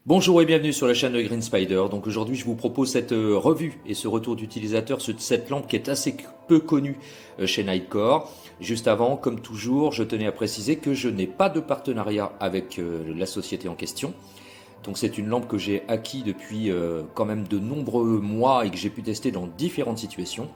Bonjour et bienvenue sur la chaîne de Green Spider. Donc aujourd'hui je vous propose cette revue et ce retour d'utilisateur sur cette lampe qui est assez peu connue chez Nitecore. Juste avant, comme toujours, je tenais à préciser que je n'ai pas de partenariat avec la société en question. Donc c'est une lampe que j'ai acquis depuis quand même de nombreux mois et que j'ai pu tester dans différentes situations.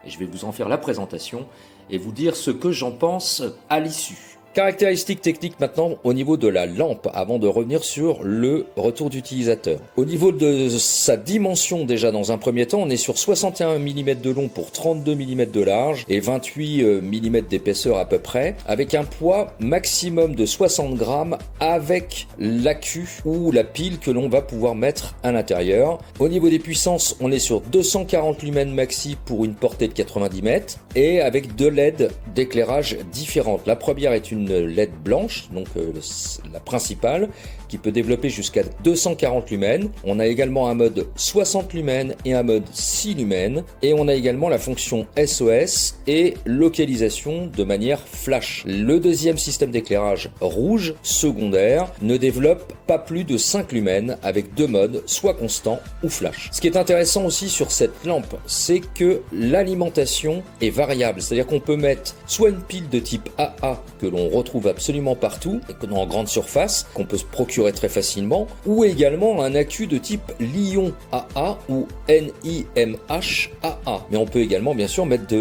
Et je vais vous en faire la présentation et vous dire ce que j'en pense à l'issue. Caractéristiques techniques maintenant au niveau de la lampe avant de revenir sur le retour d'utilisateur. Au niveau de sa dimension déjà dans un premier temps, on est sur 61 mm de long pour 32 mm de large et 28 mm d'épaisseur à peu près, avec un poids maximum de 60 grammes avec l'accu ou la pile que l'on va pouvoir mettre à l'intérieur. Au niveau des puissances, on est sur 240 lumens maxi pour une portée de 90 mètres et avec deux LED d'éclairage différentes. La première est une LED blanche, donc la principale, qui peut développer jusqu'à 240 lumens. On a également un mode 60 lumens et un mode 6 lumens. Et on a également la fonction SOS et localisation de manière flash. Le deuxième système d'éclairage rouge secondaire ne développe pas plus de 5 lumens avec deux modes, soit constant ou flash. Ce qui est intéressant aussi sur cette lampe, c'est que l'alimentation est variable. C'est-à-dire qu'on peut mettre soit une pile de type AA que l'on retrouve absolument partout, en grande surface, qu'on peut se procurer très facilement, ou également un accu de type Li-ion AA ou NiMH AA. Mais on peut également bien sûr mettre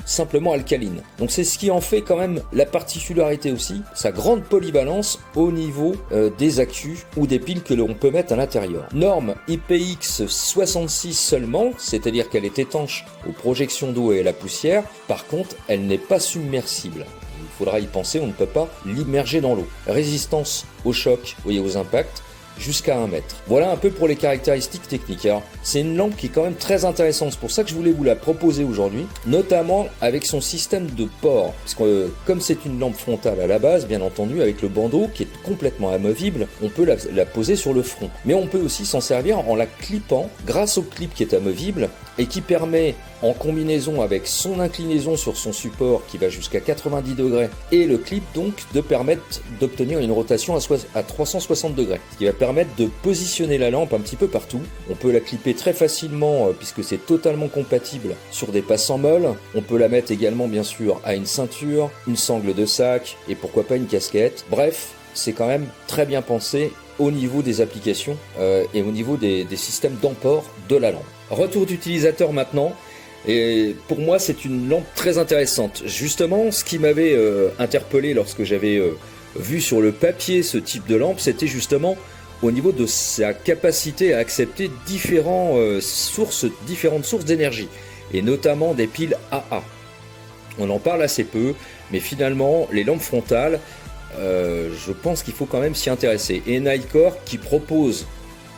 simplement alcaline. Donc c'est ce qui en fait quand même la particularité aussi, sa grande polyvalence au niveau des accus ou des piles que l'on peut mettre à l'intérieur. Norme IPX66 seulement, c'est-à-dire qu'elle est étanche aux projections d'eau et à la poussière. Par contre, elle n'est pas submersible. Il faudra y penser, on ne peut pas l'immerger dans l'eau. Résistance au choc et aux impacts jusqu'à 1 mètre. Voilà un peu pour les caractéristiques techniques. Alors, c'est une lampe qui est quand même très intéressante, c'est pour ça que je voulais vous la proposer aujourd'hui, notamment avec son système de port, parce que comme c'est une lampe frontale à la base, bien entendu, avec le bandeau qui est complètement amovible, on peut la poser sur le front. Mais on peut aussi s'en servir en la clippant grâce au clip qui est amovible et qui permet, en combinaison avec son inclinaison sur son support qui va jusqu'à 90 degrés et le clip donc de permettre d'obtenir une rotation à 360 degrés, ce qui va permettre de positionner la lampe un petit peu partout. On peut la clipper très facilement puisque c'est totalement compatible sur des passants molles. On peut la mettre également bien sûr à une ceinture, une sangle de sac et pourquoi pas une casquette. Bref, c'est quand même très bien pensé au niveau des applications et au niveau des systèmes d'emport de la lampe. Retour d'utilisateur maintenant. Et pour moi, c'est une lampe très intéressante. Justement, ce qui m'avait interpellé lorsque j'avais vu sur le papier ce type de lampe, c'était justement au niveau de sa capacité à accepter différentes sources d'énergie, et notamment des piles AA. On en parle assez peu, mais finalement, les lampes frontales, je pense qu'il faut quand même s'y intéresser. Et Nitecore, qui propose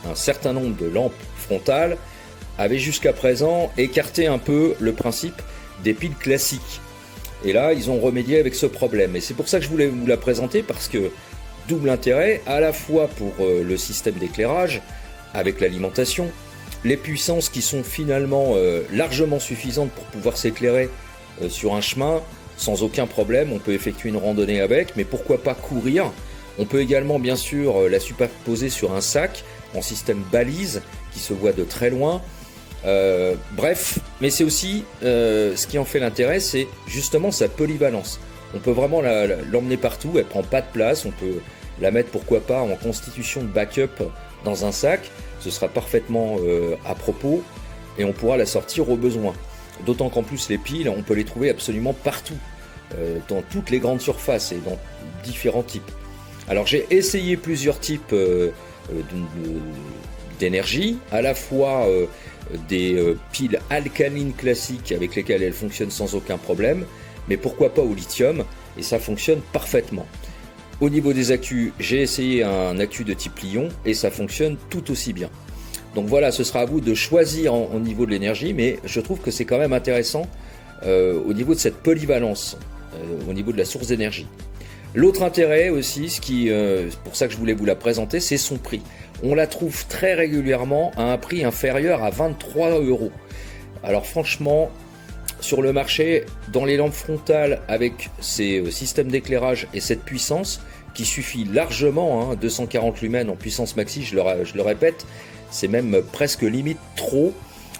un certain nombre de lampes frontales, avait jusqu'à présent écarté un peu le principe des piles classiques. Et là, ils ont remédié avec ce problème. Et c'est pour ça que je voulais vous la présenter, parce que double intérêt, à la fois pour le système d'éclairage, avec l'alimentation, les puissances qui sont finalement largement suffisantes pour pouvoir s'éclairer sur un chemin, sans aucun problème. On peut effectuer une randonnée avec, mais pourquoi pas courir. On peut également bien sûr la superposer sur un sac en système balise qui se voit de très loin. Bref, mais c'est aussi ce qui en fait l'intérêt, c'est justement sa polyvalence. On peut vraiment l'emmener partout, elle prend pas de place, on peut la mettre pourquoi pas en constitution de backup dans un sac, ce sera parfaitement à propos et on pourra la sortir au besoin. D'autant qu'en plus les piles, on peut les trouver absolument partout, dans toutes les grandes surfaces et dans différents types. Alors j'ai essayé plusieurs types d'énergie, à la fois des piles alcalines classiques avec lesquelles elles fonctionnent sans aucun problème, mais pourquoi pas au lithium, et ça fonctionne parfaitement. Au niveau des accus, j'ai essayé un accu de type Li-ion et ça fonctionne tout aussi bien. Donc voilà, ce sera à vous de choisir au niveau de l'énergie, mais je trouve que c'est quand même intéressant au niveau de cette polyvalence, au niveau de la source d'énergie. L'autre intérêt aussi, c'est pour ça que je voulais vous la présenter, c'est son prix. On la trouve très régulièrement à un prix inférieur à 23 €. Alors franchement, sur le marché, dans les lampes frontales avec ces systèmes d'éclairage et cette puissance, qui suffit largement, 240 lumens en puissance maxi, je le répète, c'est même presque limite trop.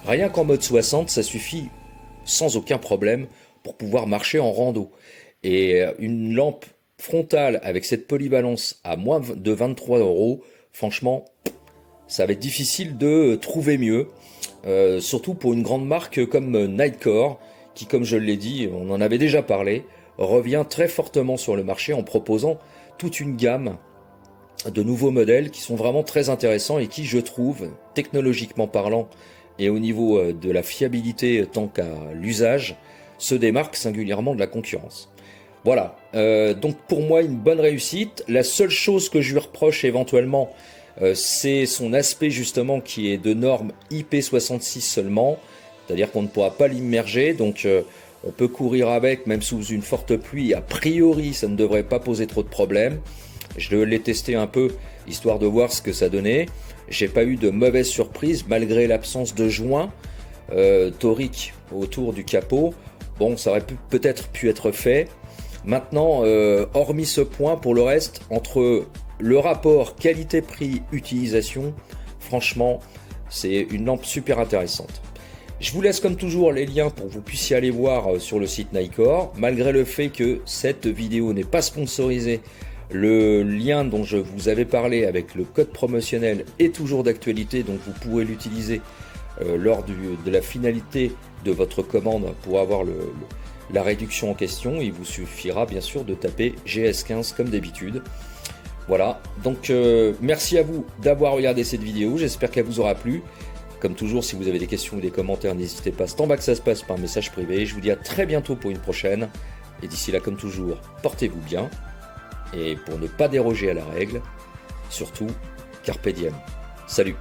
Rien qu'en mode 60, ça suffit sans aucun problème pour pouvoir marcher en rando. Et une lampe frontale avec cette polyvalence à moins de 23 €, franchement, ça va être difficile de trouver mieux. Surtout pour une grande marque comme Nightcore, qui, comme je l'ai dit, on en avait déjà parlé, revient très fortement sur le marché en proposant toute une gamme de nouveaux modèles qui sont vraiment très intéressants et qui, je trouve, technologiquement parlant et au niveau de la fiabilité tant qu'à l'usage, se démarquent singulièrement de la concurrence. Voilà, donc pour moi une bonne réussite. La seule chose que je lui reproche éventuellement, c'est son aspect justement qui est de norme IP66 seulement, c'est-à-dire qu'on ne pourra pas l'immerger, donc on peut courir avec même sous une forte pluie, a priori ça ne devrait pas poser trop de problèmes. Je l'ai testé un peu histoire de voir ce que ça donnait, j'ai pas eu de mauvaise surprise malgré l'absence de joint torique autour du capot. Bon, ça aurait peut-être pu être fait. Maintenant, hormis ce point, pour le reste, entre le rapport qualité-prix-utilisation, franchement, c'est une lampe super intéressante. Je vous laisse comme toujours les liens pour que vous puissiez aller voir sur le site Nightcore. Malgré le fait que cette vidéo n'est pas sponsorisée, le lien dont je vous avais parlé avec le code promotionnel est toujours d'actualité, donc vous pourrez l'utiliser lors de la finalité de votre commande pour avoir la réduction en question. Il vous suffira bien sûr de taper GS15 comme d'habitude. Voilà, donc merci à vous d'avoir regardé cette vidéo, j'espère qu'elle vous aura plu. Comme toujours, si vous avez des questions ou des commentaires, n'hésitez pas, c'est en bas que ça se passe par message privé. Je vous dis à très bientôt pour une prochaine. Et d'ici là, comme toujours, portez-vous bien. Et pour ne pas déroger à la règle, surtout, carpe diem. Salut!